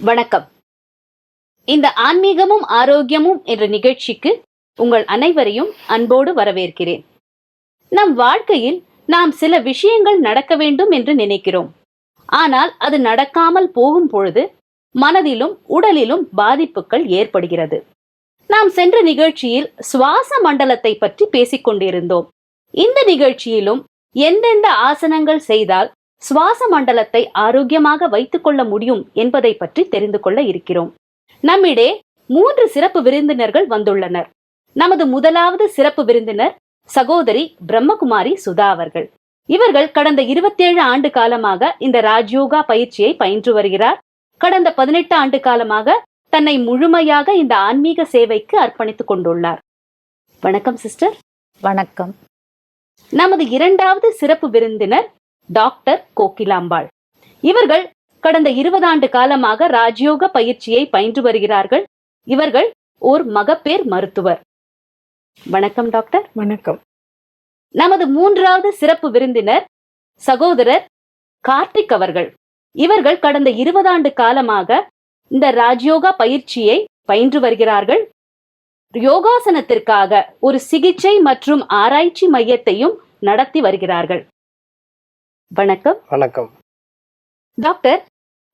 வணக்கம். இந்த ஆன்மீகமும் ஆரோக்கியமும் என்ற நிகழ்ச்சிக்கு உங்கள் அனைவரையும் அன்போடு வரவேற்கிறேன். நம் வாழ்க்கையில் நாம் சில விஷயங்கள் நடக்க வேண்டும் என்று நினைக்கிறோம். ஆனால் அது நடக்காமல் போகும் பொழுது மனதிலும் உடலிலும் பாதிப்புகள் ஏற்படுகிறது. நாம் சென்ற நிகழ்ச்சியில் சுவாச மண்டலத்தை பற்றி பேசிக் கொண்டிருந்தோம். இந்த நிகழ்ச்சியிலும் எந்தெந்த ஆசனங்கள் செய்தால் சுவாச மண்டலத்தை ஆரோக்கியமாக வைத்துக் கொள்ள முடியும் என்பதை பற்றி தெரிந்து கொள்ள இருக்கிறோம். நம்மிடையே 3 சிறப்பு விருந்தினர்கள் வந்துள்ளனர். நமது முதலாவது சிறப்பு விருந்தினர் சகோதரி பிரம்மகுமாரி சுதா அவர்கள். இவர்கள் கடந்த 27 ஆண்டு காலமாக இந்த ராஜயோகா பயிற்சியை பயின்று வருகிறார். கடந்த 18 ஆண்டு காலமாக தன்னை முழுமையாக இந்த ஆன்மீக சேவைக்கு அர்ப்பணித்துக் கொண்டுள்ளார். வணக்கம் சிஸ்டர். வணக்கம். நமது இரண்டாவது சிறப்பு விருந்தினர் டாக்டர் கோகிலாம்பாள். இவர்கள் கடந்த 20 ஆண்டு காலமாக ராஜயோக பயிற்சியை பயின்று வருகிறார்கள். இவர்கள் ஓர் மகப்பேறு மருத்துவர். வணக்கம் டாக்டர். வணக்கம். நமது மூன்றாவது சிறப்பு விருந்தினர் சகோதரர் கார்த்திக் அவர்கள். இவர்கள் கடந்த 20 ஆண்டு காலமாக இந்த ராஜயோகா பயிற்சியை பயின்று வருகிறார்கள். யோகாசனத்திற்காக ஒரு சிகிச்சை மற்றும் ஆராய்ச்சி மையத்தையும் நடத்தி வருகிறார்கள். வணக்கம். வணக்கம் டாக்டர்.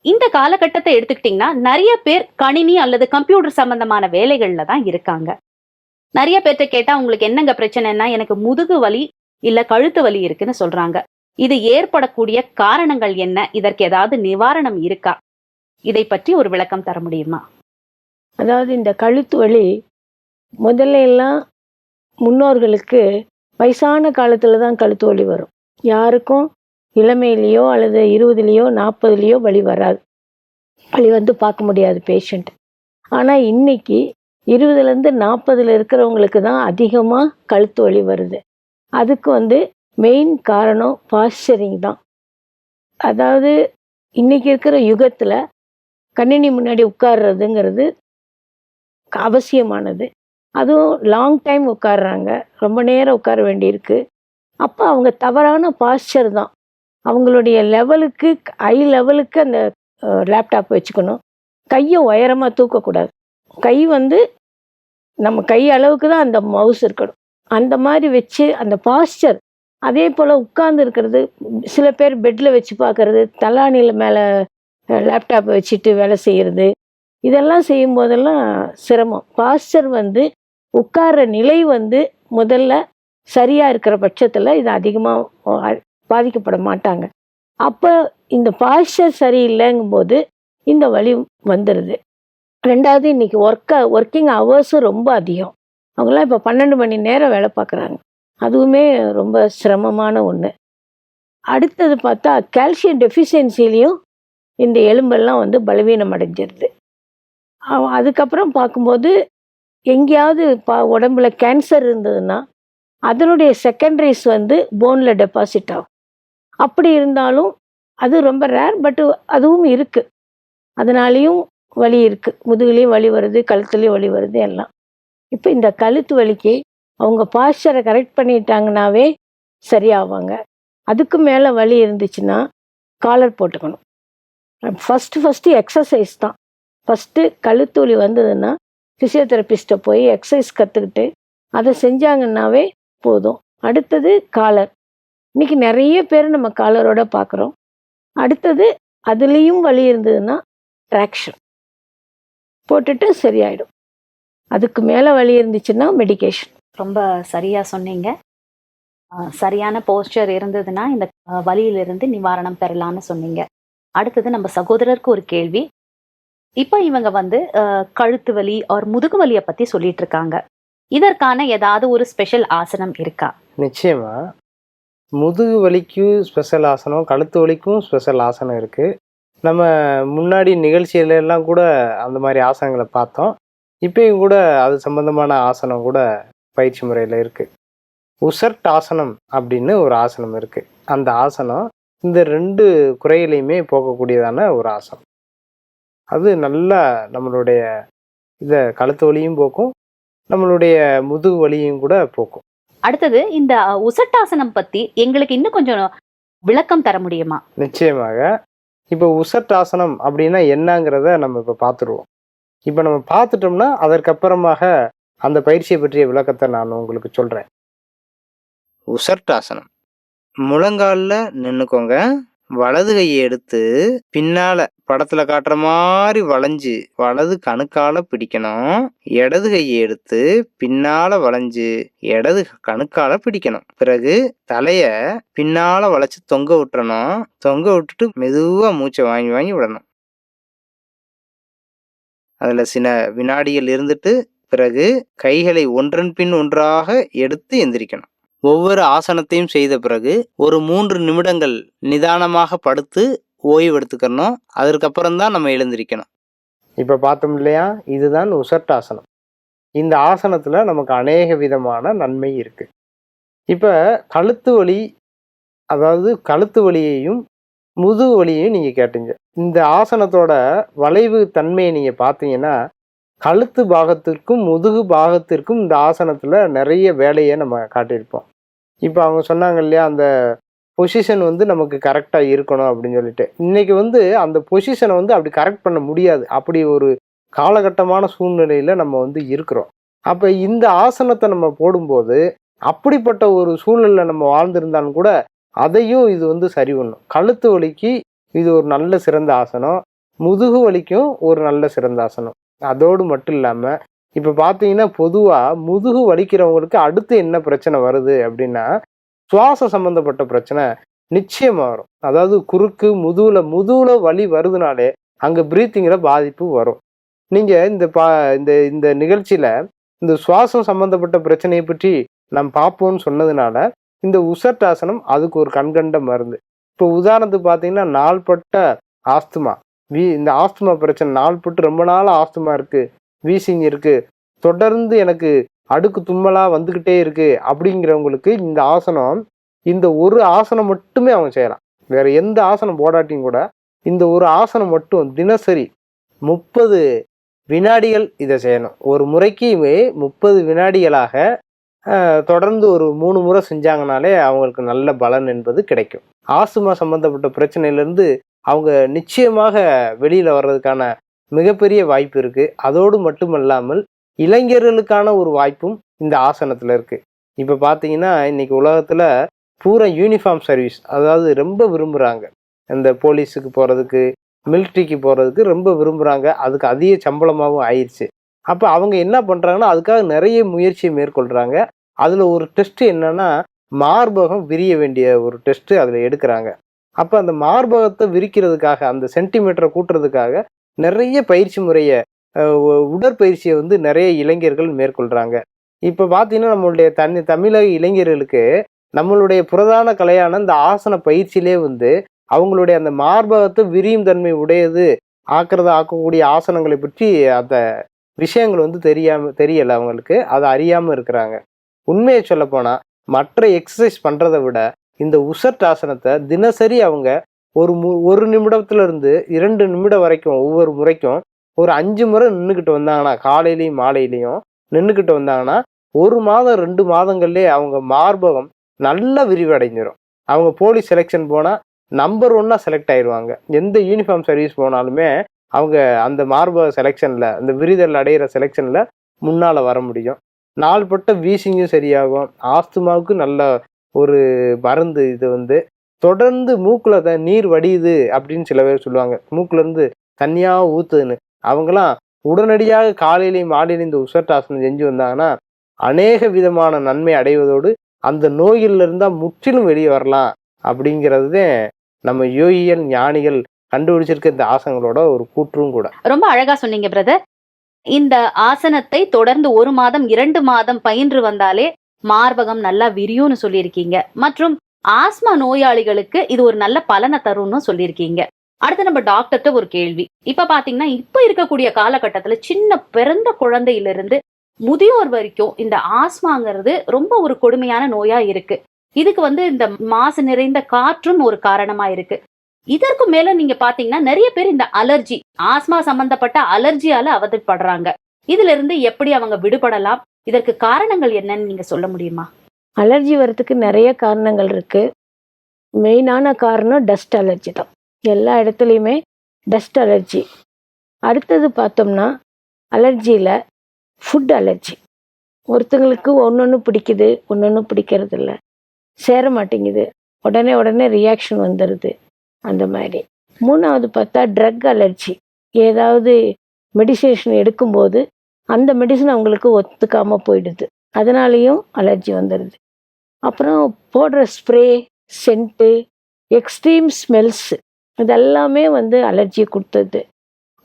இந்த காலகட்டத்தை எடுத்துக்கிட்டீங்கன்னா நிறைய பேர் கணினி அல்லது கம்ப்யூட்டர் சம்பந்தமான வேலைகள்ல தான் இருக்காங்க. நிறைய பேர்ட்ட கேட்டா உங்களுக்கு என்னங்க பிரச்சனைன்னா எனக்கு முதுகு வலி இல்ல கழுத்து வலி இருக்குன்னு சொல்றாங்க. இது ஏற்படக்கூடிய காரணங்கள் என்ன? இதற்கு ஏதாவது நிவாரணம் இருக்கா? இதை பற்றி ஒரு விளக்கம் தர முடியுமா? அதாவது இந்த கழுத்து வலி முதல்ல எல்லாம் முன்னோர்களுக்கு வயசான காலத்துல தான் கழுத்து வலி வரும். யாருக்கும் இளமையிலையோ அல்லது 20லையோ 40லையோ வலி வராது. வலி வந்து பார்க்க முடியாது பேஷண்ட். ஆனால் இன்னைக்கு 20லேருந்து 40 இருக்கிறவங்களுக்கு தான் அதிகமாக கழுத்து வலி வருது. அதுக்கு வந்து மெயின் காரணம் பாஸ்டரிங் தான். அதாவது இன்னைக்கு இருக்கிற யுகத்தில் கணினி முன்னாடி உட்கார்றதுங்கிறது அவசியமானது. அதுவும் லாங் டைம் உட்கார்றாங்க, ரொம்ப நேரம் உட்கார வேண்டியிருக்கு. அப்போ அவங்க தவறான பாஸ்டர் தான். அவங்களுடைய லெவலுக்கு ஐ லெவலுக்கு அந்த லேப்டாப் வச்சுக்கணும். கையை உயரமாக தூக்கக்கூடாது. கை வந்து நம்ம கை அளவுக்கு தான் அந்த மவுஸ் இருக்கணும். அந்த மாதிரி வச்சு அந்த பாஸ்டர். அதே போல் உட்கார்ந்து இருக்கிறது, சில பேர் பெட்டில் வச்சு பார்க்கறது, தலானியில் மேலே லேப்டாப்பை வச்சுட்டு வேலை செய்கிறது, இதெல்லாம் செய்யும் போதெல்லாம் சிரமம். பாஸ்டர் வந்து உட்கார்ற நிலை வந்து முதல்ல சரியாக இருக்கிற பட்சத்தில் இது அதிகமாக பாதிக்கப்பட மாட்டாங்க. அப்போ இந்த பாஸ்டர் சரியில்லைங்கும்போது இந்த வலி வந்துடுது. ரெண்டாவது இன்னைக்கு ஒர்க்கிங் ஹவர்ஸும் ரொம்ப அதிகம். அவங்களாம் இப்போ 12 மணி நேரம் வேலை பார்க்குறாங்க. அதுவுமே ரொம்ப சிரமமான ஒன்று. அடுத்தது பார்த்தா கால்சியம் டெஃபிஷியன்சிலையும் இந்த எலும்பெல்லாம் வந்து பலவீனம் அடைஞ்சிருது. அதுக்கப்புறம் பார்க்கும்போது எங்கேயாவது உடம்புல கேன்சர் இருந்ததுன்னா அதனுடைய செகண்டரிஸ் வந்து போனில் டெபாசிட் ஆகும். அப்படி இருந்தாலும் அது ரொம்ப ரேர், பட் அதுவும் இருக்குது. அதனாலேயும் வலி இருக்குது. முதுகுலேயும் வலி வருது, கழுத்துலேயும் வலி வருது எல்லாம். இப்போ இந்த கழுத்து வலிக்கு அவங்க பாஸ்டரை கரெக்ட் பண்ணிட்டாங்கனாவே சரியாவாங்க. அதுக்கு மேலே வலி இருந்துச்சுன்னா காலர் போட்டுக்கணும். ஃபஸ்ட்டு எக்ஸசைஸ் தான். ஃபஸ்ட்டு கழுத்து வலி வந்ததுன்னா ஃபிசியோதெரபிஸ்ட்டை போய் எக்ஸசைஸ் கற்றுக்கிட்டு அதை செஞ்சாங்கன்னாவே போதும். அடுத்தது காலர். இன்னைக்கு நிறைய பேர் நம்ம காலரோட பார்க்குறோம். அடுத்தது அதுலேயும் வலி இருந்ததுன்னா ட்ராக்ஷன் போட்டுட்டு சரியாயிடும். அதுக்கு மேலே வலி இருந்துச்சுன்னா மெடிகேஷன். ரொம்ப சரியா சொன்னீங்க. சரியான போஸ்டர் இருந்ததுன்னா இந்த வலியிலிருந்து நிவாரணம் பெறலாம்னு சொன்னீங்க. அடுத்தது நம்ம சகோதரருக்கு ஒரு கேள்வி. இப்போ இவங்க வந்து கழுத்து வலி ஒரு முதுகு வலியை பற்றி சொல்லிட்டு இருக்காங்க. இதற்கான ஏதாவது ஒரு ஸ்பெஷல் ஆசனம் இருக்கா? நிச்சயமா முதுகு வலிக்கும் ஸ்பெஷல் ஆசனம், கழுத்து வலிக்கும் ஸ்பெஷல் ஆசனம் இருக்குது. நம்ம முன்னாடி நிகழ்ச்சியில எல்லாம் கூட அந்த மாதிரி ஆசனங்களை பார்த்தோம். இப்பயும் கூட அது சம்பந்தமான ஆசனம் கூட பயிற்சி முறையில் இருக்குது. உசர்ட் ஆசனம் அப்படின்னு ஒரு ஆசனம் இருக்குது. அந்த ஆசனம் இந்த 2 குறைகளையுமே போக்கக்கூடியதான ஒரு ஆசனம். அது நல்லா நம்மளுடைய இதை கழுத்து வலியும் போக்கும், நம்மளுடைய முதுகு வலியும் கூட போக்கும். அடுத்தது இந்த உசட்டாசனம் பத்தி எங்களுக்கு இன்னும் கொஞ்சம் விளக்கம் தர முடியுமா? நிச்சயமாக. இப்போ உசட்டாசனம் அப்படின்னா என்னங்கிறத நம்ம இப்போ பார்த்துருவோம். இப்போ நம்ம பார்த்துட்டோம்னா அதற்கப்புறமாக அந்த பயிற்சியை பற்றிய விளக்கத்தை நான் உங்களுக்கு சொல்கிறேன். உசட்டாசனம். முழங்காலில் நின்றுக்கோங்க. வலது கையை எடுத்து பின்னால படத்துல காட்டுற மாதிரி வளைஞ்சு வலது கணுக்கால பிடிக்கணும். இடது கையை எடுத்து பின்னால வளைஞ்சு இடது கணுக்கால பிடிக்கணும். பிறகு தலைய பின்னால வளைச்சு தொங்க விட்டுறணும். தொங்க விட்டுட்டு மெதுவா மூச்சை வாங்கி வாங்கி விடணும். அதுல சில வினாடிகள் இருந்துட்டு பிறகு கைகளை ஒன்றன் பின் ஒன்றாக எடுத்து எந்திரிக்கணும். ஒவ்வொரு ஆசனத்தையும் செய்த பிறகு ஒரு 3 நிமிடங்கள் நிதானமாக படுத்து ஓய்வு எடுத்துக்கணும். அதற்கப்புறம் தான் நம்ம எழுந்திரிக்கணும். இப்போ பார்த்தோம் இல்லையா, இதுதான் உசட்டாசனம். இந்த ஆசனத்துல நமக்கு அநேக விதமான நன்மை இருக்கு. இப்போ கழுத்து வலி, அதாவது கழுத்து வலியையும் முதுகு வலியையும் நீங்க கேட்டீங்க. இந்த ஆசனத்தோட வளைவு தன்மையை நீங்க பார்த்தீங்கன்னா கழுத்து பாகத்திற்கும் முதுகு பாகத்திற்கும் இந்த ஆசனத்துல நிறைய வேலையை நம்ம காட்டியிருப்போம். இப்போ அவங்க சொன்னாங்க இல்லையா, அந்த பொசிஷன் வந்து நமக்கு கரெக்டாக இருக்கணும் அப்படின்னு சொல்லிட்டு. இன்னைக்கு வந்து அந்த பொசிஷனை வந்து அப்படி கரெக்ட் பண்ண முடியாது. அப்படி ஒரு காலகட்டமான சூழ்நிலையில் நம்ம வந்து இருக்கிறோம். அப்போ இந்த ஆசனத்தை நம்ம போடும்போது அப்படிப்பட்ட ஒரு சூழ்நிலையில் நம்ம வாழ்ந்திருந்தாலும் கூட அதையும் இது வந்து சரி பண்ணும். கழுத்து வலிக்கு இது ஒரு நல்ல சிறந்த ஆசனம், முதுகு வலிக்கும் ஒரு நல்ல சிறந்த ஆசனம். அதோடு மட்டும் இல்லாமல் இப்போ பார்த்தீங்கன்னா பொதுவாக முதுகு வலிக்கிறவங்களுக்கு அடுத்து என்ன பிரச்சனை வருது அப்படின்னா சுவாச சம்பந்தப்பட்ட பிரச்சனை நிச்சயமாக வரும். அதாவது குறுக்கு முதுகுல வலி வருதுனாலே அங்கே பிரீத்திங்கில் பாதிப்பு வரும். நீங்கள் இந்த நிகழ்ச்சியில் இந்த சுவாசம் சம்பந்தப்பட்ட பிரச்சனையை பற்றி நாம் பார்ப்போம்னு சொன்னதுனால இந்த உசட்டாசனம் அதுக்கு ஒரு கண்கண்ட மருந்து. இப்போ உதாரணத்துக்கு பார்த்தீங்கன்னா நாள்பட்ட ஆஸ்துமா, இந்த ஆஸ்துமா பிரச்சனை நாள்பட்டு ரொம்ப நாள் ஆஸ்துமா இருக்குது, வீசிங் இருக்குது, தொடர்ந்து எனக்கு அடுக்கு தும்மலாக வந்துக்கிட்டே இருக்குது அப்படிங்கிறவங்களுக்கு இந்த ஆசனம், இந்த ஒரு ஆசனம் மட்டுமே அவங்க செய்யலாம். வேறு எந்த ஆசனம் போடாட்டியும் கூட இந்த ஒரு ஆசனம் மட்டும் தினசரி 30 வினாடிகள் இதை செய்யணும். ஒரு முறைக்கு 30 வினாடிகளாக தொடர்ந்து ஒரு 3 முறை செஞ்சாங்கனாலே அவங்களுக்கு நல்ல பலன் என்பது கிடைக்கும். ஆஸ்துமா சம்பந்தப்பட்ட பிரச்சனையிலேருந்து அவங்க நிச்சயமாக வெளியில் வர்றதுக்கான மிகப்பெரிய வாய்ப்பு இருக்குது. அதோடு மட்டுமல்லாமல் இளைஞர்களுக்கான ஒரு வாய்ப்பும் இந்த ஆசனத்தில் இருக்குது. இப்போ பார்த்தீங்கன்னா இன்னைக்கு உலகத்தில் பூரா யூனிஃபார்ம் சர்வீஸ், அதாவது ரொம்ப விரும்புகிறாங்க. இந்த போலீஸுக்கு போகிறதுக்கு, மிலிட்ரிக்கு போகிறதுக்கு ரொம்ப விரும்புகிறாங்க. அதுக்கு அதிக சம்பளமாகவும் ஆயிடுச்சு. அப்போ அவங்க என்ன பண்ணுறாங்கன்னா அதுக்காக நிறைய முயற்சியை மேற்கொள்கிறாங்க. அதில் ஒரு டெஸ்ட்டு என்னன்னா மார்பகம் விரிய வேண்டிய ஒரு டெஸ்ட்டு அதில் எடுக்கிறாங்க. அப்போ அந்த மார்பகத்தை விரிக்கிறதுக்காக, அந்த சென்டிமீட்டரை கூட்டுறதுக்காக நிறைய பயிற்சி முறையை, உடற்பயிற்சியை வந்து நிறைய இளைஞர்கள் மேற்கொள்கிறாங்க. இப்போ பார்த்தீங்கன்னா நம்மளுடைய தமிழக இளைஞர்களுக்கு நம்மளுடைய புரதான கலையான இந்த ஆசன பயிற்சியிலே வந்து அவங்களுடைய அந்த மார்பகத்தை விரியும் தன்மை உடையது ஆக்கக்கூடிய ஆசனங்களை பற்றி அந்த விஷயங்கள் வந்து தெரியலை அவங்களுக்கு, அதை அறியாமல் இருக்கிறாங்க. உண்மையை சொல்லப்போனால் மற்ற எக்ஸசைஸ் பண்ணுறதை விட இந்த உசட்டாசனத்தை தினசரி அவங்க ஒரு நிமிடத்துலேருந்து 2 நிமிடம் வரைக்கும் ஒவ்வொரு முறைக்கும் ஒரு 5 முறை நின்றுக்கிட்டு வந்தாங்கன்னா, காலையிலையும் மாலையிலையும் நின்றுக்கிட்டு வந்தாங்கன்னா 1 மாதம் 2 மாதங்கள்லேயே அவங்க மார்பகம் நல்லா விரிவடைஞ்சிடும். அவங்க போலீஸ் செலெக்ஷன் போனால் நம்பர் 1 செலக்ட் ஆயிடுவாங்க. எந்த யூனிஃபார்ம் சர்வீஸ் போனாலுமே அவங்க அந்த மார்பக செலெக்ஷனில், அந்த விரிதல் அடைகிற செலெக்ஷனில் முன்னால் வர முடியும். நாள்பட்ட வீசிங்கும் சரியாகும். ஆஸ்துமாவுக்கு நல்ல ஒரு மருந்து இது வந்து. தொடர்ந்து மூக்கில் நீர் வடியுது அப்படின்னு சில பேர் சொல்லுவாங்க, மூக்குலேருந்து தண்ணியாக ஊற்றுதுன்னு. அவங்களாம் உடனடியாக காலையிலையும் மாலையிலையும் இந்த உசட்டாசனம் செஞ்சு வந்தாங்கன்னா அநேக விதமான நன்மை அடைவதோடு அந்த நோயிலிருந்தா முற்றிலும் வெளியே வரலாம் அப்படிங்கிறது நம்ம யோகிகள் ஞானிகள் கண்டுபிடிச்சிருக்க இந்த ஆசனங்களோட ஒரு கூற்றும் கூட. ரொம்ப அழகா சொன்னீங்க பிரதர். இந்த ஆசனத்தை தொடர்ந்து 1 மாதம் 2 மாதம் பயின்று வந்தாலே மார்பகம் நல்லா விரியும்னு சொல்லியிருக்கீங்க. மற்றும் ஆஸ்மா நோயாளிகளுக்கு இது ஒரு நல்ல பலனை தரும்னு சொல்லியிருக்கீங்க. அடுத்து நம்ம டாக்டர்கிட்ட ஒரு கேள்வி. இப்ப பாத்தீங்கன்னா இப்ப இருக்கக்கூடிய காலகட்டத்துல சின்ன பிறந்த குழந்தையிலிருந்து முதியோர் வரைக்கும் இந்த ஆஸ்மாங்கிறது ரொம்ப ஒரு கொடுமையான நோயா இருக்கு. இதுக்கு வந்து இந்த மாசு நிறைந்த காற்றும் ஒரு காரணமா இருக்கு. இதற்கு மேல நீங்க பாத்தீங்கன்னா நிறைய பேர் இந்த அலர்ஜி, ஆஸ்மா சம்பந்தப்பட்ட அலர்ஜியால அவதிப்படுறாங்க. இதுல இருந்து எப்படி அவங்க விடுபடலாம்? இதற்கு காரணங்கள் என்னன்னு நீங்க சொல்ல முடியுமா? அலர்ஜி வர்றதுக்கு நிறைய காரணங்கள் இருக்குது. மெயினான காரணம் டஸ்ட் அலர்ஜி தான். எல்லா இடத்துலையுமே டஸ்ட் அலர்ஜி. அடுத்தது பார்த்தோம்னா அலர்ஜியில் ஃபுட் அலர்ஜி. ஒருத்தங்களுக்கு ஒன்று பிடிக்குது, ஒன்று பிடிக்கிறது இல்லை, சேர மாட்டேங்குது, உடனே ரியாக்ஷன் வந்துடுது அந்த மாதிரி. மூணாவது பார்த்தா ட்ரக் அலர்ஜி. ஏதாவது மெடிசேஷன் எடுக்கும்போது அந்த மெடிசன் அவங்களுக்கு ஒத்துக்காமல் போயிடுது, அதனாலேயும் அலர்ஜி வந்துடுது. அப்புறம் போடுற ஸ்ப்ரே, சென்ட்டு, எக்ஸ்ட்ரீம் ஸ்மெல்ஸ், இதெல்லாமே அலர்ஜியை கொடுத்தது.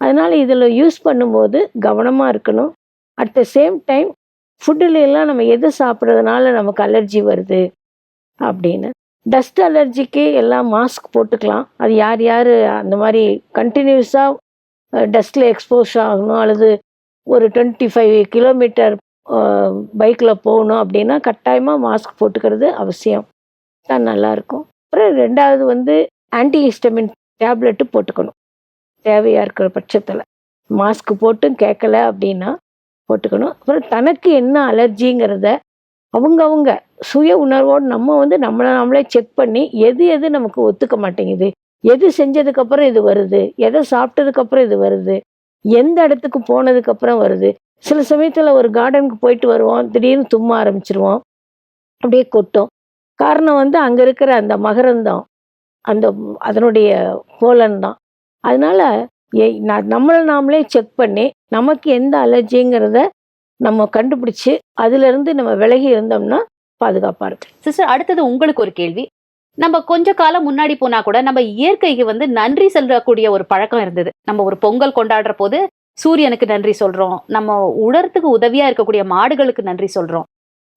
அதனால் இதில் யூஸ் பண்ணும்போது கவனமாக இருக்கணும். அட் த சேம் டைம் ஃபுட்டுலாம் நம்ம எது சாப்பிட்றதுனால நமக்கு அலர்ஜி வருது அப்படின்னு. டஸ்ட் அலர்ஜிக்கு எல்லாம் மாஸ்க் போட்டுக்கலாம். அது யார் யார் அந்த மாதிரி கண்டினியூஸாக டஸ்ட்டில் எக்ஸ்போஸ் ஆகணும் அல்லது ஒரு 25 கிலோமீட்டர் பைக்கில் போகணும் அப்படின்னா கட்டாயமாக மாஸ்க் போட்டுக்கிறது அவசியம், தான் நல்லாயிருக்கும். அப்புறம் ரெண்டாவது ஆன்டிஹிஸ்டமின் டேப்லெட்டு போட்டுக்கணும் தேவையாக இருக்கிற பட்சத்தில். மாஸ்க் போட்டும் கேட்கல அப்படின்னா போட்டுக்கணும். அப்புறம் தனக்கு என்ன அலர்ஜிங்கிறத அவங்க சுய உணர்வோடு நம்மளை நாமளே செக் பண்ணி எது நமக்கு ஒத்துக்க மாட்டேங்குது, எது செஞ்சதுக்கப்புறம் இது வருது, எதை சாப்பிட்டதுக்கப்புறம் இது வருது, எந்த இடத்துக்கு போனதுக்கப்புறம் வருது. சில சமயத்தில் ஒரு கார்டனுக்கு போயிட்டு வருவோம், திடீர்னு தும்ம ஆரம்பிச்சிருவோம், அப்படியே கொட்டும். காரணம் அங்கே இருக்கிற அந்த மகரந்தம், அதனுடைய போலன் தான். அதனால நம்மளை நாமளே செக் பண்ணி நமக்கு எந்த அலர்ஜிங்கிறத நம்ம கண்டுபிடிச்சி அதிலிருந்து நம்ம விலகி இருந்தோம்னா பாதுகாப்பாக இருக்கு. சிஸ்டர், அடுத்தது உங்களுக்கு ஒரு கேள்வி. நம்ம கொஞ்ச காலம் முன்னாடி போனா கூட நம்ம இயற்கைக்கு நன்றி சொல்லக்கூடிய ஒரு பழக்கம் இருந்தது. நம்ம ஒரு பொங்கல் கொண்டாடுற போது சூரியனுக்கு நன்றி சொல்றோம், நம்ம உடறதுக்கு உதவியா இருக்கக்கூடிய மாடுகளுக்கு நன்றி சொல்றோம்.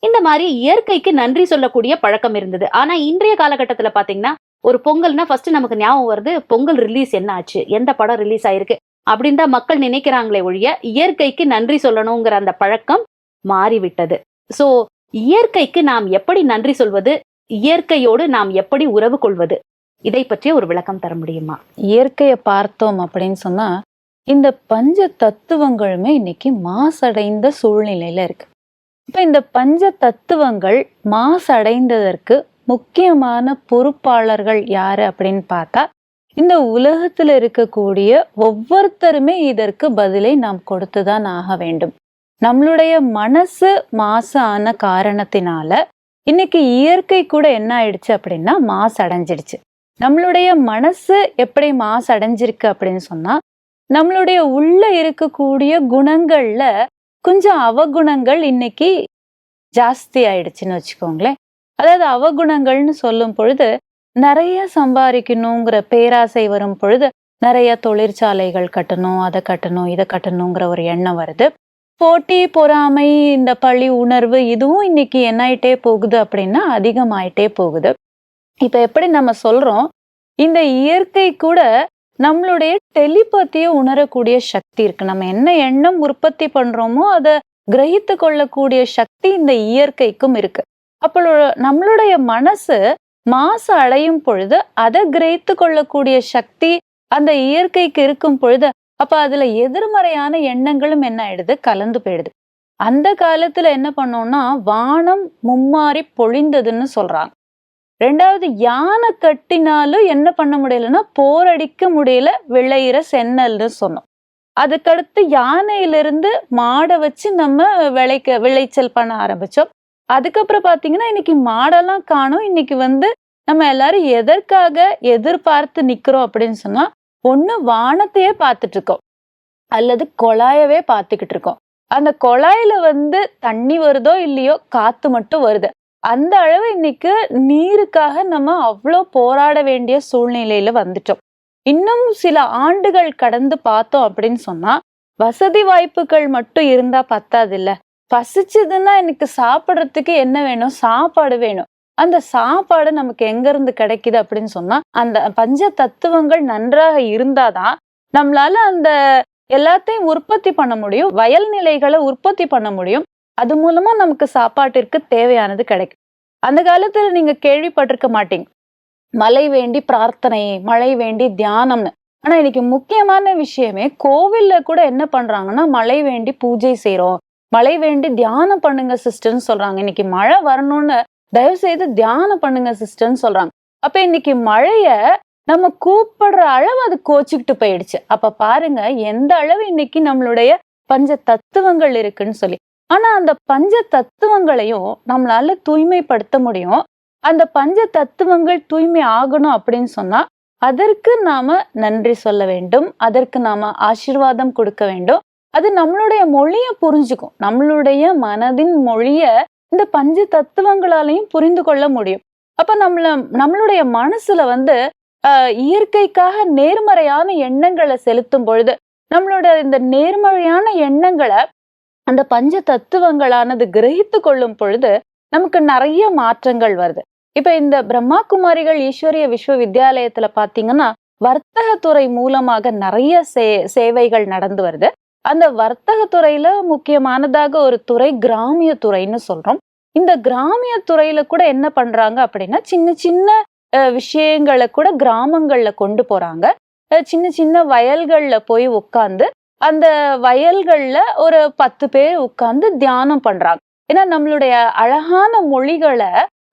இந்த மாதிரி இயற்கைக்கு நன்றி சொல்லக்கூடிய பழக்கம் இருந்தது. ஆனா இன்றைய காலகட்டத்துல பாத்தீங்கன்னா ஒரு பொங்கல்னா ஃபர்ஸ்ட் நமக்கு ஞாபகம் வருது பொங்கல் ரிலீஸ் என்ன ஆச்சு, எந்த படம் ரிலீஸ் ஆயிருக்கு அப்படின்னு தான் மக்கள் நினைக்கிறாங்களே ஒழிய இயற்கைக்கு நன்றி சொல்லணுங்கிற அந்த பழக்கம் மாறிவிட்டது. சோ இயற்கைக்கு நாம் எப்படி நன்றி சொல்வது, இயற்கையோடு நாம் எப்படி உறவு கொள்வது, இதை பற்றிய ஒரு விளக்கம் தர முடியுமா? இயற்கையை பார்த்தோம் அப்படின்னு சொன்னா இந்த பஞ்ச தத்துவங்களுமே இன்னைக்கு மாசடைந்த சூழ்நிலையில இருக்கு. இப்ப இந்த பஞ்ச தத்துவங்கள் மாசடைந்ததற்கு முக்கியமான பொறுப்பாளர்கள் யாரு அப்படின்னு பார்த்தா இந்த உலகத்துல இருக்கக்கூடிய ஒவ்வொருத்தருமே இதற்கு பதிலை நாம் கொடுத்துதான் ஆக வேண்டும். நம்மளுடைய மனசு மாசு ஆன காரணத்தினால இன்னைக்கு இயற்கை கூட என்ன ஆயிடுச்சு அப்படின்னா மாசடைஞ்சிடுச்சு. நம்மளுடைய மனசு எப்படி மாசடைஞ்சிருக்கு அப்படின்னு சொன்னா நம்மளுடைய உள்ள இருக்கக்கூடிய குணங்கள்ல கொஞ்சம் அவகுணங்கள் இன்னைக்கு ஜாஸ்தி ஆயிடுச்சுன்னு வச்சுக்கோங்களேன். அதாவது அவகுணங்கள்னு சொல்லும் பொழுது நிறைய சம்பாதிக்கணுங்கிற பேராசை வரும் பொழுது நிறைய தொழிற்சாலைகள் கட்டணும், அதை கட்டணும், இதை கட்டணுங்கிற ஒரு எண்ணம் வருது. போட்டி, பொறாமை, இந்த பழி உணர்வு இதுவும் இன்னைக்கு என்ன ஆயிட்டே போகுது அப்படின்னா அதிகமாயிட்டே போகுது. இப்ப எப்படி நம்ம சொல்றோம், இந்த இயற்கை கூட நம்மளுடைய டெலிபதியை உணரக்கூடிய சக்தி இருக்கு. நம்ம என்ன எண்ணம் உற்பத்தி பண்றோமோ அதை கிரகித்து கொள்ளக்கூடிய சக்தி இந்த இயற்கைக்கும் இருக்கு. அப்போ நம்மளுடைய மனசு மாசு அடையும் பொழுது அதை கிரகித்து கொள்ளக்கூடிய சக்தி அந்த இயற்கைக்கு இருக்கும் பொழுது அப்ப அதுல எதிர்மறையான எண்ணங்களும் என்ன ஆயிடுது, கலந்து போயிடுது. அந்த காலத்துல என்ன பண்ணோம்னா வானம் மும்மாறி பொழிந்ததுன்னு சொல்றாங்க. ரெண்டாவது யானை கட்டினாலும் என்ன பண்ண முடியலன்னா போரடிக்க முடியல, விளையிற சென்னல்னு சொன்னோம். அதுக்கடுத்து யானையிலிருந்து மாடை வச்சு நம்ம விளைச்சல் பண்ண ஆரம்பிச்சோம். அதுக்கப்புறம் பாத்தீங்கன்னா இன்னைக்கு மாடெல்லாம் காணும். இன்னைக்கு நம்ம எல்லாரும் எதற்காக எதிர்பார்த்து நிக்கிறோம் அப்படின்னு சொன்னா ஒண்ணு வானத்தையே பார்த்துட்டு இருக்கோம் அல்லது குழாயவே பார்த்துக்கிட்டு இருக்கோம். அந்த குழாயில தண்ணி வருதோ இல்லையோ காத்து மட்டும் வருது. அந்த அளவு இன்னைக்கு நீருக்காக நம்ம அவ்வளோ போராட வேண்டிய சூழ்நிலையில வந்துட்டோம். இன்னும் சில ஆண்டுகள் கடந்து பார்த்தோம் அப்படின்னு சொன்னா வசதி வாய்ப்புகள் மட்டும் இருந்தா பத்தாது இல்ல, பசிச்சதுன்னா எனக்கு சாப்பிட்றதுக்கு என்ன வேணும், சாப்பாடு வேணும். அந்த சாப்பாடு நமக்கு எங்க இருந்து கிடைக்குது அப்படின்னு சொன்னா அந்த பஞ்ச தத்துவங்கள் நன்றாக இருந்தாதான் நம்மளால அந்த எல்லாத்தையும் உற்பத்தி பண்ண முடியும், வயல் நிலைகளை உற்பத்தி பண்ண முடியும். அது மூலமா நமக்கு சாப்பாட்டிற்கு தேவையானது கிடைக்கும். அந்த காலத்துல நீங்க கேள்விப்பட்டிருக்க மாட்டீங்க மழை வேண்டி பிரார்த்தனை, மழை வேண்டி தியானம்னு. ஆனா இன்னைக்கு முக்கியமான விஷயமே கோவில்ல கூட என்ன பண்றாங்கன்னா மழை வேண்டி பூஜை செய்யறோம், மழை வேண்டி தியானம் பண்ணுங்க சிஸ்டர்ன்னு சொல்றாங்க. இன்னைக்கு மழை வரணும்னு தயவு செய்து தியானம் பண்ணுங்க சிஸ்டர்ன்னு சொல்றாங்க. அப்ப இன்னைக்கு மழைய நம்ம கூப்பிடுற அளவு அது கோச்சிக்கிட்டு போயிடுச்சு. அப்ப பாருங்க எந்த அளவு இன்னைக்கு நம்மளுடைய பஞ்ச தத்துவங்கள் இருக்குன்னு சொல்லி. ஆனா அந்த பஞ்ச தத்துவங்களையும் நம்மளால தூய்மைப்படுத்த முடியும். அந்த பஞ்ச தத்துவங்கள் தூய்மை ஆகணும் அப்படின்னு சொன்னா அதற்கு நாம நன்றி சொல்ல வேண்டும். அதற்கு நாம ஆசீர்வாதம் கொடுக்க வேண்டும். அது நம்மளுடைய மொழிய புரிஞ்சுக்கும். நம்மளுடைய மனதின் மொழிய இந்த பஞ்ச தத்துவங்களாலையும் புரிந்து கொள்ள முடியும். அப்ப நம்மளுடைய மனசுல வந்து இயற்கைக்காக நேர்மறையான எண்ணங்களை செலுத்தும் பொழுது நம்மளோட இந்த நேர்மறையான எண்ணங்களை அந்த பஞ்ச தத்துவங்களானது கிரகித்து கொள்ளும் பொழுது நமக்கு நிறைய மாற்றங்கள் வருது. இப்ப இந்த பிரம்மா குமாரிகள் ஈஸ்வரிய விஸ்வவித்யாலயத்துல பாத்தீங்கன்னா வர்த்தகத்துறை மூலமாக நிறைய சேவைகள் நடந்து வருது. அந்த வர்த்தகத்துறையில முக்கியமானதாக ஒரு துறை கிராமிய துறைன்னு சொல்றோம். இந்த கிராமிய துறையில கூட என்ன பண்றாங்க அப்படின்னா சின்ன சின்ன விஷயங்களை கூட கிராமங்கள்ல கொண்டு போறாங்க. சின்ன சின்ன வயல்கள்ல போய் உட்கார்ந்து அந்த வயல்கள்ல ஒரு 10 பேர் உட்கார்ந்து தியானம் பண்றாங்க. ஏன்னா நம்மளுடைய அழகான மொழிகளை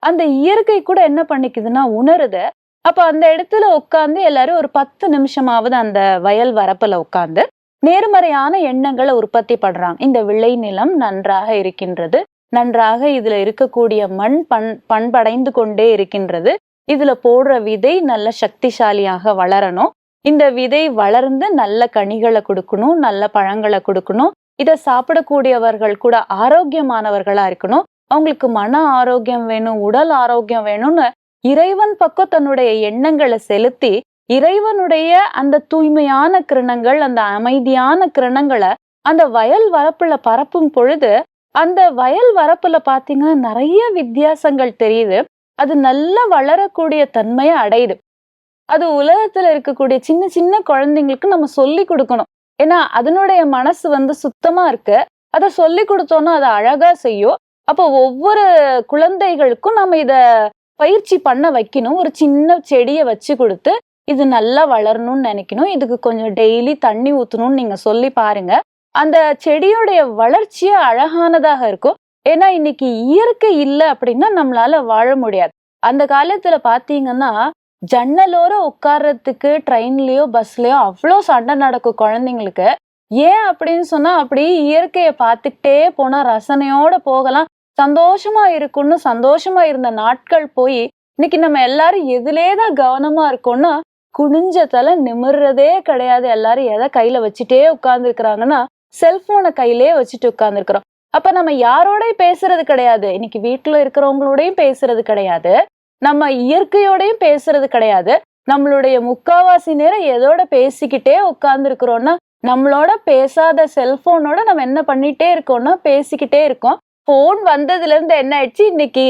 அந்த இயற்கை கூட என்ன பண்ணிக்குதுன்னா உணருது. அப்ப அந்த இடத்துல உட்கார்ந்து எல்லாரும் ஒரு 10 நிமிஷமாவது அந்த வயல் வரப்புல உட்கார்ந்து நேர்மறையான எண்ணங்களை உற்பத்தி பண்றாங்க. இந்த விளைநிலம் நன்றாக இருக்கின்றது, நன்றாக இதுல இருக்கக்கூடிய மண் பண்படைந்து கொண்டே இருக்கின்றது, இதுல போடுற விதை நல்ல சக்திசாலியாக வளரணும், இந்த விதை வளர்ந்து நல்ல கனிகளை கொடுக்கணும், நல்ல பழங்களை கொடுக்கணும், இதை சாப்பிடக்கூடியவர்கள் கூட ஆரோக்கியமானவர்களா இருக்கணும், அவங்களுக்கு மன ஆரோக்கியம் வேணும், உடல் ஆரோக்கியம் வேணும்னு இறைவன் பக்கம் தன்னுடைய எண்ணங்களை செலுத்தி இறைவனுடைய அந்த தூய்மையான கிரணங்கள் அந்த அமைதியான கிரணங்களை அந்த வயல் வரப்புல பரப்பும் பொழுது அந்த வயல் வரப்புல பாத்தீங்கன்னா நிறைய வித்தியாசங்கள் தெரியுது. அது நல்லா வளரக்கூடிய தன்மையை அடையுது. அது உலகத்துல இருக்கக்கூடிய சின்ன சின்ன குழந்தைங்களுக்கு நம்ம சொல்லி கொடுக்கணும். ஏன்னா அதனுடைய மனசு வந்து சுத்தமா இருக்கு. அதை சொல்லி கொடுத்தோம்னா அதை அழகா செய்யும். அப்போ ஒவ்வொரு குழந்தைகளுக்கும் நம்ம இத பயிற்சி பண்ண வைக்கணும். ஒரு சின்ன செடியை வச்சு கொடுத்து இது நல்லா வளரணும்னு நினைக்கணும், இதுக்கு கொஞ்சம் டெய்லி தண்ணி ஊத்தணும்னு நீங்க சொல்லி பாருங்க. அந்த செடியோடைய வளர்ச்சியே அழகானதாக இருக்கும். ஏன்னா இன்னைக்கு இயற்கை இல்லை அப்படின்னா நம்மளால வாழ முடியாது. அந்த காலத்துல பாத்தீங்கன்னா ஜன்னலோரம் உட்கார்றதுக்கு ட்ரெயின்லயோ பஸ்லயோ அவ்வளோ சண்டை நடக்கும் குழந்தைங்களுக்கு. ஏன் அப்படின்னு சொன்னா அப்படி இயற்கையை பார்த்துக்கிட்டே போனா ரசனையோட போகலாம், சந்தோஷமா இருக்கும்னு சந்தோஷமா இருந்த நாட்கள் போய் இன்னைக்கு நம்ம எல்லாரும் எதுலேதான் கவனமா இருக்கோம்னா குனிஞ்ச தலை நிமிர்றதே கிடையாது. எல்லாரும் எதை கையில வச்சுட்டே உட்கார்ந்து இருக்கிறாங்கன்னா செல்போனை கையிலே வச்சுட்டு உட்கார்ந்துருக்கிறோம். அப்ப நம்ம யாரோடயும் பேசுறது கிடையாது, இன்னைக்கு வீட்டுல இருக்கிறவங்களோடையும் பேசுறது கிடையாது, நம்ம இயற்கையோடையும் பேசுறது கிடையாது. நம்மளுடைய முக்காவாசி நேரம் எதோட பேசிக்கிட்டே உட்கார்ந்து இருக்கிறோம்னா நம்மளோட பேசாத செல்போனோட நம்ம என்ன பண்ணிட்டே இருக்கோம்னா பேசிக்கிட்டே இருக்கோம். போன் வந்ததுல இருந்து என்ன ஆயிடுச்சு, இன்னைக்கு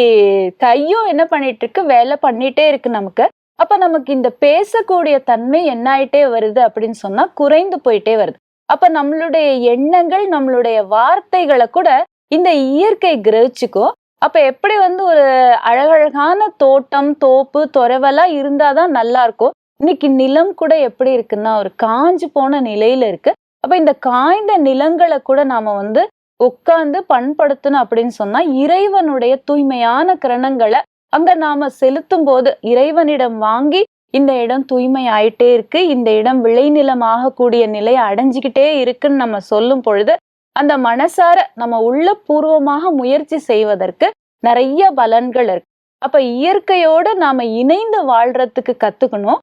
கையும் என்ன பண்ணிட்டு இருக்கு, வேலை பண்ணிட்டே இருக்கு நமக்கு. அப்ப நமக்கு இந்த பேசக்கூடிய தன்மை என்ன ஆயிட்டே வருது அப்படின்னு சொன்னா குறைந்து போயிட்டே வருது. அப்ப நம்மளுடைய எண்ணங்கள் நம்மளுடைய வார்த்தைகளை கூட இந்த இயற்கை கிரகிச்சுக்கும். அப்ப எப்படி வந்து ஒரு அழகழகான தோட்டம் தோப்பு தொரவெல்லாம் இருந்தாதான் நல்லா இருக்கும். இன்னைக்கு நிலம் கூட எப்படி இருக்குன்னா ஒரு காஞ்சு போன நிலையில இருக்கு. அப்ப இந்த காய்ந்த நிலங்களை கூட நாம வந்து உட்கார்ந்து பண்படுத்தணும் அப்படின்னு சொன்னா இறைவனுடைய தூய்மையான கிரணங்களை அங்க நாம செலுத்தும் போது இறைவனிடம் வாங்கி இந்த இடம் தூய்மை ஆயிட்டே இருக்கு, இந்த இடம் விளைநிலம் ஆகக்கூடிய நிலையை அடைஞ்சுக்கிட்டே இருக்குன்னு நம்ம சொல்லும் பொழுது அந்த மனசார நம்ம உள்ள பூர்வமாக முயற்சி செய்வதற்கு நிறைய பலன்கள் இருக்கு. அப்ப இயற்கையோடு நாம இணைந்து வாழ்றதுக்கு கத்துக்கணும்,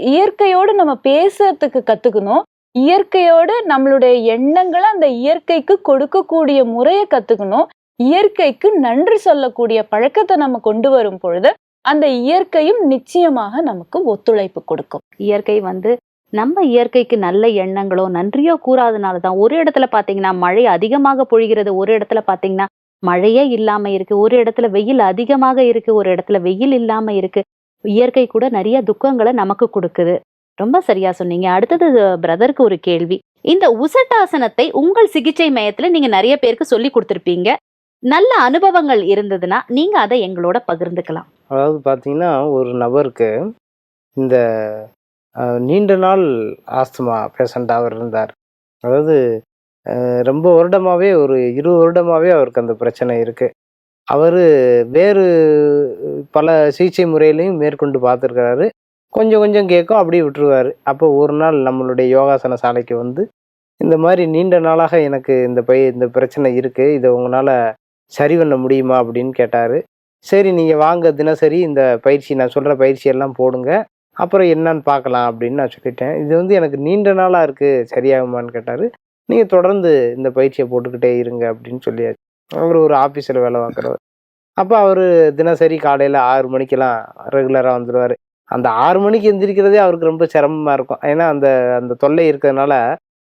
இயற்கையோடு நம்ம பேசுறதுக்கு கத்துக்கணும், இயற்கையோடு நம்மளுடைய எண்ணங்களை அந்த இயற்கைக்கு கொடுக்கக்கூடிய முறையை கத்துக்கணும், இயற்கைக்கு நன்றி சொல்லக்கூடிய பழக்கத்தை நம்ம கொண்டு வரும் பொழுது அந்த இயற்கையும் நிச்சயமாக நமக்கு ஒத்துழைப்பு கொடுக்கும். இயற்கை வந்து நம்ம இயற்கைக்கு நல்ல எண்ணங்களோ நன்றியோ கூறாதனாலதான் ஒரு இடத்துல பாத்தீங்கன்னா மழை அதிகமாக பொழிகிறது, ஒரு இடத்துல பாத்தீங்கன்னா மழையே இல்லாம இருக்கு, ஒரு இடத்துல வெயில் அதிகமாக இருக்கு, ஒரு இடத்துல வெயில் இல்லாம இருக்கு. இயற்கை கூட நிறைய துக்கங்களை நமக்கு கொடுக்குது. ரொம்ப சரியா சொன்னீங்க. அடுத்தது பிரதருக்கு ஒரு கேள்வி. இந்த உசட்டாசனத்தை உங்கள் சிகிச்சை மையத்துல நீங்க நிறைய பேருக்கு சொல்லி கொடுத்துருப்பீங்க. நல்ல அனுபவங்கள் இருந்ததுன்னா நீங்க அதை எங்களோட பகிர்ந்துக்கலாம். அதாவது பார்த்தீங்கன்னா ஒரு நபருக்கு இந்த நீண்ட நாள் ஆஸ்துமா பேஷண்ட்டாக அவர் இருந்தார். அதாவது ரொம்ப வருடமாகவே ஒரு 20 வருடமாகவே அவருக்கு அந்த பிரச்சனை இருக்குது. அவர் வேறு பல சிகிச்சை முறையிலையும் மேற்கொண்டு பார்த்துருக்கிறாரு. கொஞ்சம் கொஞ்சம் கேட்கும், அப்படியே விட்டுருவாரு. அப்போ ஒரு நாள் நம்மளுடைய யோகாசன சாலைக்கு வந்து, இந்த மாதிரி நீண்ட நாளாக எனக்கு இந்த பிரச்சனை இருக்கு. இத உங்களால சரி பண்ண முடியுமா? அப்படின்னு கேட்டாரு. சரி நீங்க வாங்க தினசரி இந்த பயிற்சி நான் சொல்ற பயிற்சியெல்லாம் போடுங்க. அப்புறம் என்னன்னு பார்க்கலாம் அப்படின்னு நான் சொல்லிட்டேன். இது வந்து எனக்கு நீண்ட நாளா இருக்கு. சரியாகுமான்னு கேட்டாரு. நீங்க தொடர்ந்து இந்த பயிற்சிய போட்டுக்கிட்டே இருங்க அப்படின்னு சொல்லியாச்சு. அவரு ஒரு ஆஃபீஸ்ல வேலை பார்க்குறவர். அப்ப அவரு தினசரி காலையில 6 மணிக்கெல்லாம் ரெகுலரா வந்துருவாரு. அந்த 6 மணிக்கு எந்திரிக்கிறதே அவருக்கு ரொம்ப சிரமமா இருக்கும். ஏன்னா அந்த அந்த தொல்லை இருக்கிறதுனால,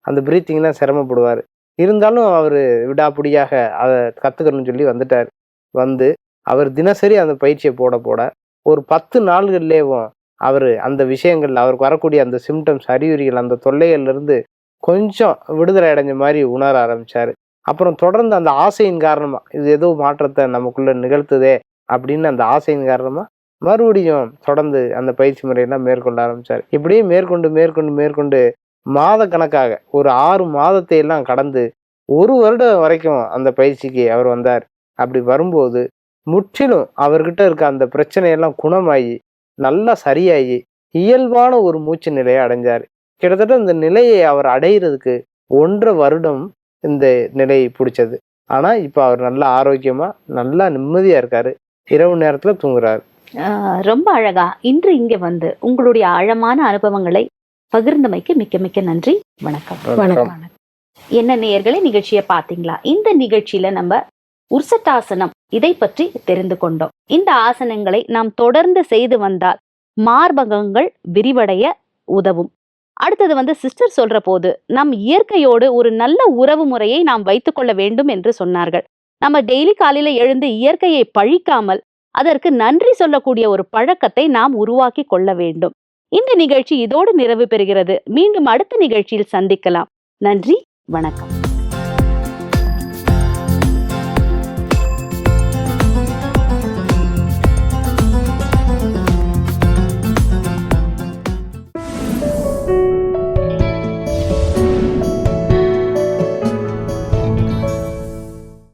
அந்த பிரீத்திங்லாம் சிரமப்படுவாரு. இருந்தாலும் அவரு விடாப்பிடியாக அத கத்துக்கணும்னு சொல்லி வந்துட்டாரு. வந்து அவர் தினசரி அந்த பயிற்சிய போட போட, ஒரு 10 நாள்கள்லேயும் அவரு அந்த விஷயங்கள்ல அவருக்கு வரக்கூடிய அந்த சிம்ப்டம்ஸ் அறிகுறிகள், அந்த தொல்லைகள்ல இருந்து கொஞ்சம் விடுதலை அடைஞ்ச மாரி உணர ஆரம்பிச்சாரு. அப்புறம் தொடர்ந்து அந்த ஆசையின் காரணமா, இது ஏதோ மாற்றத்த நமக்குள்ள நிகழ்த்துதே அப்படின்னு அந்த ஆசையின் காரணமா, மறுபடியும் தொடர்ந்து அந்த பயிற்சி முறையெல்லாம் மேற்கொள்ள ஆரம்பிச்சாரு. இப்படியே மேற்கொண்டு மாதக்கணக்காக ஒரு 6 மாதத்தை எல்லாம் கடந்து 1 வருடம் வரைக்கும் அந்த பயிற்சிக்கு அவர் வந்தார். அப்படி வரும்போது முற்றிலும் அவர்கிட்ட இருக்க அந்த பிரச்சனையெல்லாம் குணமாயி, நல்லா சரியாயி, இயல்பான ஒரு மூச்சு நிலையை அடைஞ்சாரு. கிட்டத்தட்ட இந்த நிலையை அவர் அடையிறதுக்கு 1½ வருடம் இந்த நிலை புடிச்சது. ஆனா இப்ப அவர் நல்லா ஆரோக்கியமா, நல்லா நிம்மதியா இருக்காரு. இரவு நேரத்துல தூங்குறாரு. ரொம்ப அழகா இன்று இங்க வந்து உங்களுடைய ஆழமான அனுபவங்களை பகிர்ந்தமைக்கு மிக்க மிக்க நன்றி. வணக்கம். வணக்கம். என்ன நேயர்களே, நிகழ்ச்சியை பார்த்தீங்களா? இந்த நிகழ்ச்சியில நம்ம உர்சட்டாசனம் இதை பற்றி தெரிந்து கொண்டோம். இந்த ஆசனங்களை நாம் தொடர்ந்து செய்து வந்தால் மார்பகங்கள் விரிவடைய உதவும். அடுத்தது வந்து சிஸ்டர் சொல்ற போது நம் இயற்கையோடு ஒரு நல்ல உறவு முறையை நாம் வைத்துக் கொள்ள வேண்டும் என்று சொன்னார்கள். நம்ம டெய்லி காலையில எழுந்து இயற்கையை பழிக்காமல் அதற்கு நன்றி சொல்லக்கூடிய ஒரு பழக்கத்தை நாம் உருவாக்கி கொள்ள வேண்டும். இந்த நிகழ்ச்சி இதோடு நிறைவு பெறுகிறது. மீண்டும் அடுத்த நிகழ்ச்சியில் சந்திக்கலாம். நன்றி, வணக்கம்.